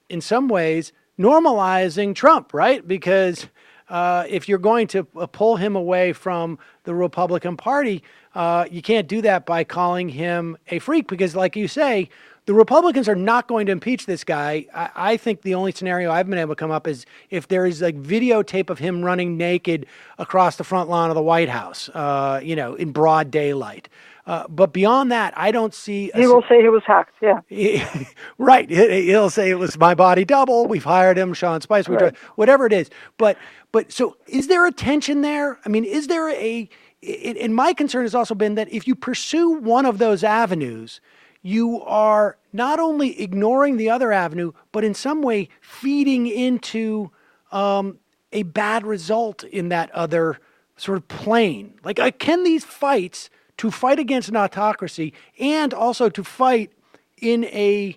in some ways, normalizing Trump, right? Because if you're going to pull him away from the Republican Party, you can't do that by calling him a freak, because like you say, the Republicans are not going to impeach this guy. I think the only scenario I've been able to come up is if there is videotape of him running naked across the front lawn of the White House, in broad daylight. But beyond that, I don't see. He will say he was hacked. Yeah. Right. He'll say it was my body double. We've hired him, Sean Spice, right. Whatever it is. But so is there a tension there? I mean, is there and my concern has also been that if you pursue one of those avenues, you are not only ignoring the other avenue, but in some way feeding into a bad result in that other sort of plane. Can these fights to fight against an autocracy and also to fight in a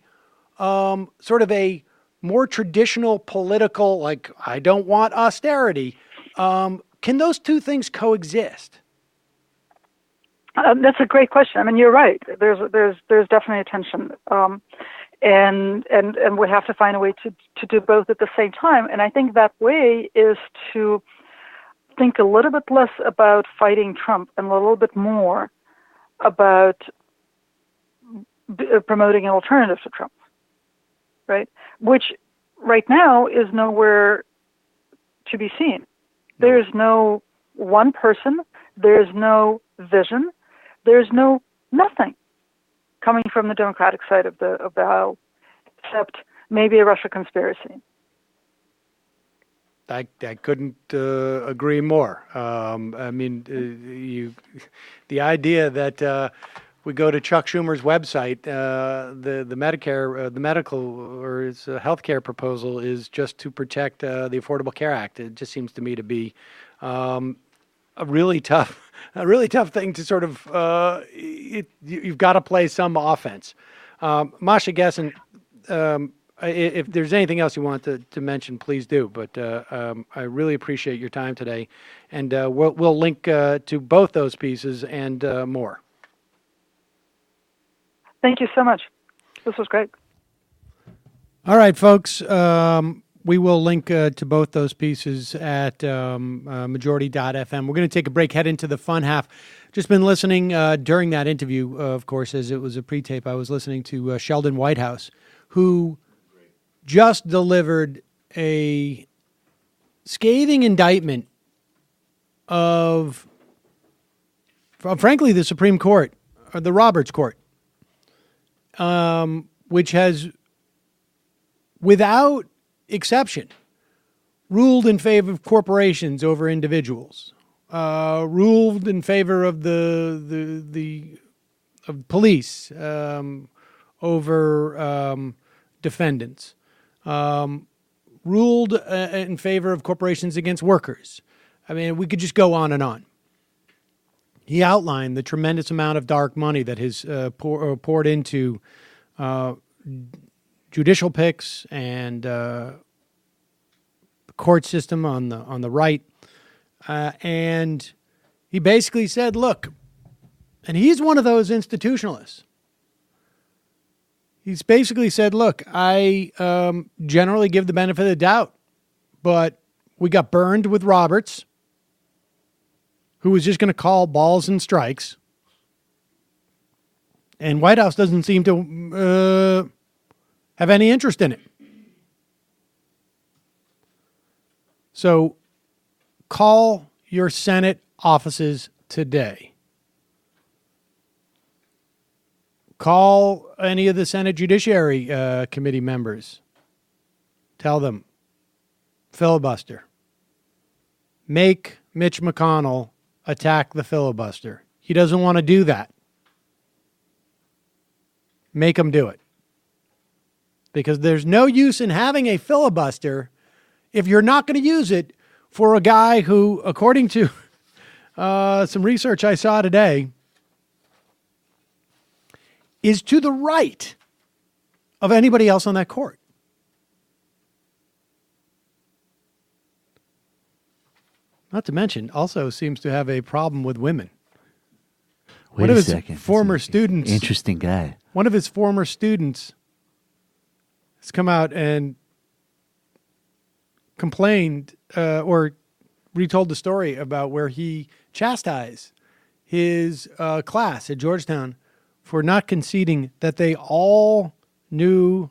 sort of a more traditional political, I don't want austerity, can those two things coexist? That's a great question. I mean, you're right. There's definitely a tension, and we have to find a way to do both at the same time. And I think that way is to think a little bit less about fighting Trump and a little bit more about promoting an alternative to Trump, right? Which right now is nowhere to be seen. There's no one person. There's no vision. There's nothing coming from the Democratic side of the aisle, except maybe a Russia conspiracy. I couldn't agree more. I mean, the idea that we go to Chuck Schumer's website, the Medicare, the medical or his healthcare proposal is just to protect the Affordable Care Act. It just seems to me to be a really tough thing to sort of. You've got to play some offense. Masha Gessen. If there's anything else you want to mention, please do. But I really appreciate your time today, and we'll link to both those pieces and more. Thank you so much. This was great. All right, folks. We will link to both those pieces at majority.fm. We're going to take a break, head into the fun half. Just been listening during that interview, of course, as it was a pre-tape. I was listening to Sheldon Whitehouse, who just delivered a scathing indictment of, frankly, the Supreme Court, or the Roberts Court, which has, without exception, ruled in favor of corporations over individuals, ruled in favor of the police over defendants, ruled in favor of corporations against workers. I mean, we could just go on and on. He outlined the tremendous amount of dark money that has poured into judicial picks and the court system on the right. And he basically said, look, and he's one of those institutionalists. He's basically said, look, I generally give the benefit of the doubt, but we got burned with Roberts, who was just going to call balls and strikes. And White House doesn't seem to have any interest in it. So call your Senate offices today. Call any of the Senate Judiciary Committee members. Tell them, filibuster. Make Mitch McConnell attack the filibuster. He doesn't want to do that. Make him do it. Because there's no use in having a filibuster if you're not going to use it for a guy who, according to some research I saw today, is to the right of anybody else on that court. Not to mention, also seems to have a problem with women. Wait a second. Former students. Interesting guy. One of his former students has come out and complained or retold the story about where he chastised his class at Georgetown for not conceding that they all knew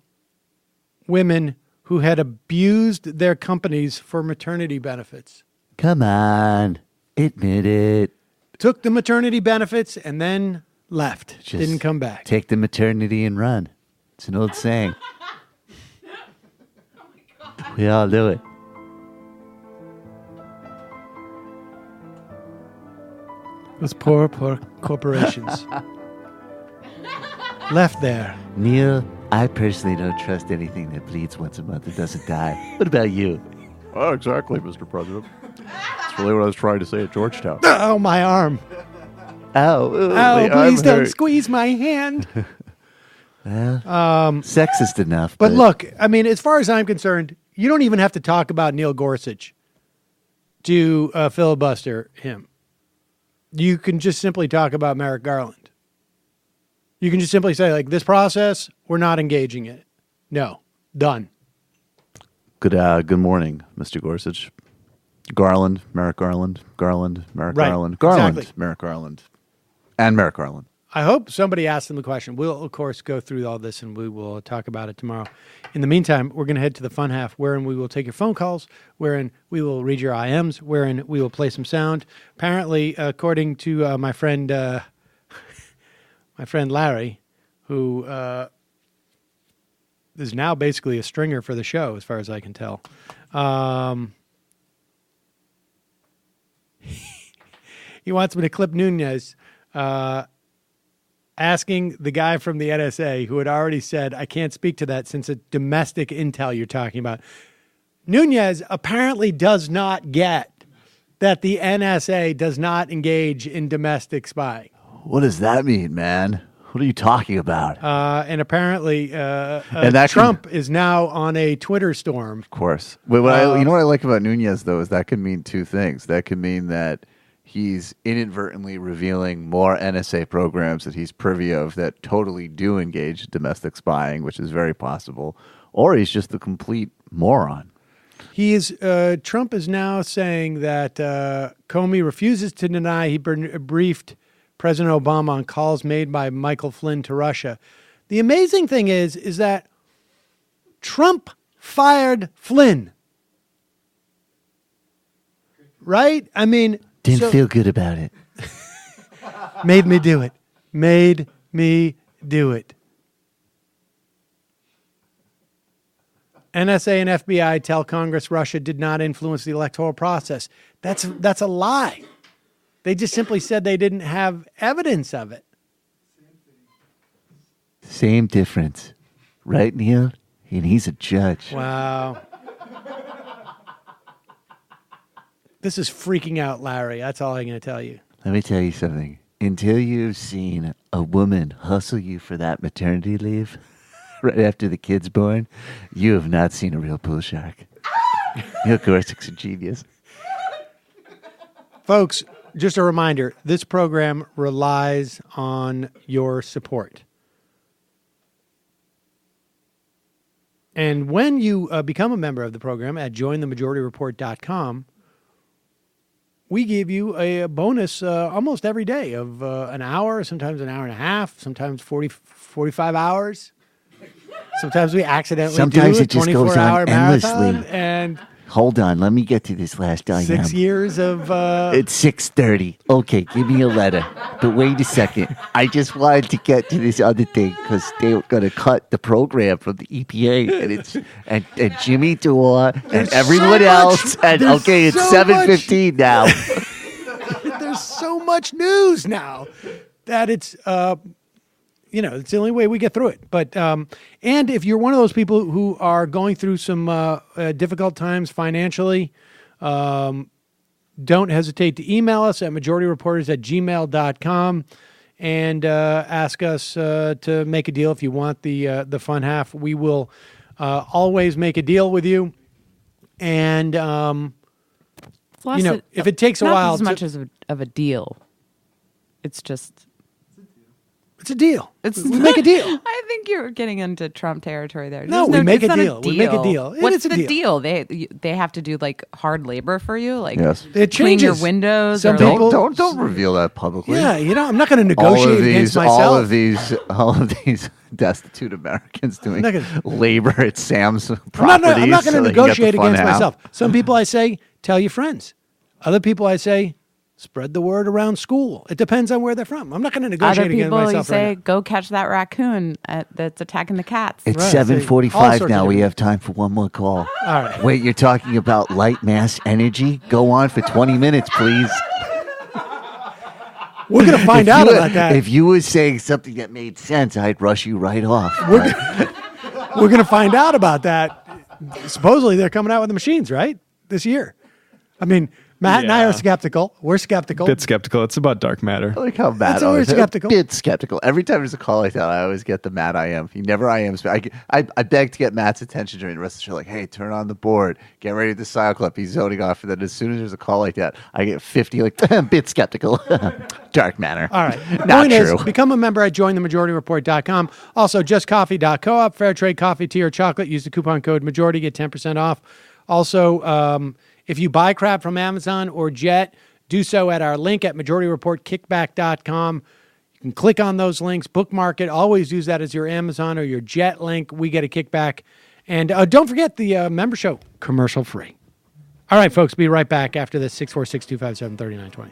women who had abused their companies for maternity benefits. Come on. Admit it. Took the maternity benefits and then left. Just didn't come back. Take the maternity and run. It's an old saying. We all do it. Those poor corporations. Left there. Neil, I personally don't trust anything that bleeds once a month and doesn't die. What about you? Oh, exactly, Mr. President. That's really what I was trying to say at Georgetown. Oh, my arm. Ow. Oh, please don't squeeze my hand. Well, sexist enough. But look, I mean, as far as I'm concerned, you don't even have to talk about Neil Gorsuch to filibuster him. You can just simply talk about Merrick Garland. You can just simply say, like, this process, we're not engaging in it. No. Done. Good morning, Mr. Gorsuch. Garland, Merrick Garland, Merrick Right. Garland, Exactly. Merrick Garland, and Merrick Garland. I hope somebody asked them the question. We'll, of course, go through all this, and we will talk about it tomorrow. In the meantime, we're going to head to the fun half, wherein we will take your phone calls, wherein we will read your IMs, wherein we will play some sound. Apparently, according to my friend Larry, who is now basically a stringer for the show, as far as I can tell. He wants me to clip Nunez asking the guy from the NSA who had already said, I can't speak to that since it's domestic intel you're talking about. Nunez apparently does not get that the NSA does not engage in domestic spying. What does that mean, man? What are you talking about? And apparently Trump is now on a Twitter storm. Of course. But you know what I like about Nunez, though, is that could mean two things. That could mean that he's inadvertently revealing more NSA programs that he's privy of that totally do engage in domestic spying, which is very possible. Or he's just a complete moron. Trump is now saying that Comey refuses to deny he briefed President Obama on calls made by Michael Flynn to Russia. The amazing thing is that Trump fired Flynn. Right? I mean... Didn't feel good about it. Made me do it. Made me do it. NSA and FBI tell Congress Russia did not influence the electoral process. That's a lie. They just simply said they didn't have evidence of it. Same difference. Right, Neil? And he's a judge. Wow. This is freaking out Larry. That's all I'm going to tell you. Let me tell you something. Until you've seen a woman hustle you for that maternity leave, right after the kid's born. You have not seen a real bull shark. Neil Gorsuch's a genius. Folks, just a reminder, this program relies on your support. And when you become a member of the program at jointhemajorityreport.com, we give you a bonus almost every day of an hour, sometimes an hour and a half, sometimes 45 hours. Sometimes we accidentally Sometimes do a it just goes on 24-hour marathon. endlessly. And Hold on, let me get to this last item. 6 years of... It's 6:30. Okay, give me a letter. But wait a second. I just wanted to get to this other thing because they were going to cut the program from the EPA. And it's and Jimmy Dore and everyone else. And okay, it's 7:15 now. There's so much news now that it's... it's the only way we get through it. But and if you're one of those people who are going through some difficult times financially, don't hesitate to email us at majorityreporters@gmail.com and ask us to make a deal if you want the fun half. We will always make a deal with you. And if it takes a while, as much as of a deal, it's just. It's a deal. We make a deal. I think you're getting into Trump territory there. No, we make a deal. We make a deal. What's the deal? They have to do like hard labor for you, like yes. It clean your changes. windows. Some or people don't reveal that publicly. Yeah, I'm not going to negotiate against myself. All of these destitute Americans doing labor at Sam's properties. I'm not going to negotiate against half. myself. Some people I say, tell your friends. Other people I say, spread the word around school. It depends on where they're from. I'm not going to negotiate against myself. Other people, you say, right now. go catch that raccoon that's attacking the cats. It's Right. 7:45 now. We have time for one more call. All right. Wait, you're talking about light mass energy? Go on for 20 minutes, please. We're going to find out about that. If you were saying something that made sense, I'd rush you right off. We're going to find out about that. Supposedly they're coming out with the machines, right? This year. I mean, Matt and I are skeptical. We're skeptical. Bit skeptical. It's about dark matter. I like how Matt always skeptical. Bit skeptical. Every time there's a call like that, I always get the Matt I am. He never I am. I beg to get Matt's attention during the rest of the show. Like, hey, turn on the board. Get ready to style clip. He's zoning off. And then as soon as there's a call like that, I get 50 like, bit skeptical. Dark matter. All right. Not Point true. is, become a member at jointhemajorityreport.com. Also, justcoffee.coop, fair trade coffee, tea, or chocolate. Use the coupon code majority, get 10% off. Also, if you buy crap from Amazon or Jet, do so at our link at majorityreportkickback.com. You can click on those links, bookmark it. Always use that as your Amazon or your Jet link. We get a kickback. And don't forget the member show, commercial free. All right, folks, be right back after this, 646-257-3920.